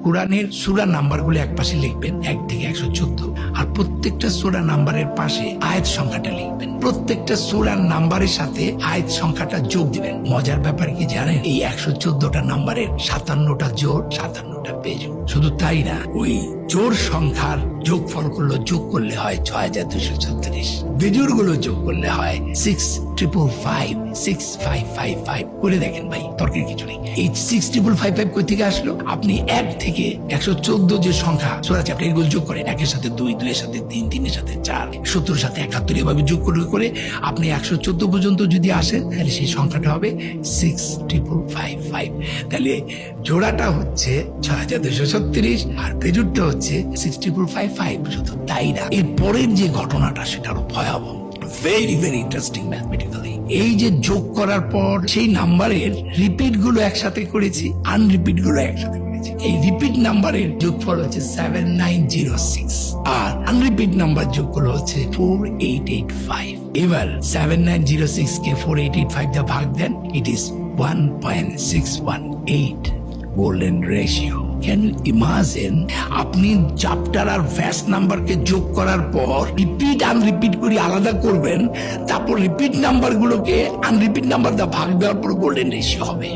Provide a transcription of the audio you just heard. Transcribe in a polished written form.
কোরআনের সূরা নাম্বারগুলো এক পাশে লিখবেন 1 থেকে 114, আর প্রত্যেকটা সূরা নাম্বারের পাশে আয়াত সংখ্যাটা লিখবেন। প্রত্যেকটা সূরার নাম্বারের সাথে আয়াত সংখ্যাটা যোগ দিবেন। মজার ব্যাপার কি জানেন, এই 114টা নাম্বারের 57টা জোড়, 57টা বেজোড়। শুধু তাই না, ওই জোড় সংখ্যার যোগফল গুলো যোগ করলে হয় 6236, বেজোড় গুলো যোগ করলে হয় 6555, 6555। করে দেখেন ভাই, তর্কের কিছু নেই। এই 6555 কই থেকে আসলো? আপনি 1 থেকে 114 যে সংখ্যা সূরা চ্যাপ্টার, এগুলো যোগ করেন। 1 এর সাথে 2, 2 এর সাথে 3, 3 এর সাথে 4, 70 এর সাথে 71, এভাবে যোগ করে আপনি 114 পর্যন্ত যদি আসেন, তাহলে সেই সংখ্যাটা হবে 6555। তাহলে জোড়াটা হচ্ছে 6236 আর বেজোড়টা হচ্ছে 6555। শুধু তাই না, এর পরের যে ঘটনাটা সেটা আরো ভয়াবহ। Very very interesting mathematically. এই যে যোগ করার পর সেই নাম্বারের রিপিট গুলো একসাথে করেছি, আনরিপিট গুলো একসাথে করেছি। এই রিপিট নাম্বারের যোগফল হচ্ছে 7906, আর আনরিপিট নাম্বার যোগফল হচ্ছে 4885। এবার 7906 কে 4885 দিয়ে ভাগ দেন, it is 1.618 golden ratio. Can you imagine? আপনি চ্যাপ্টার আর ভ্যাস নাম্বারকে যোগ করার পর রিপিট আনরিপিট করে আলাদা করবেন, তারপর রিপিট নাম্বার গুলোকে আনরিপিট নাম্বার দিয়ে ভাগ দেওয়ার পর গোল্ডেন রেশিও হবে।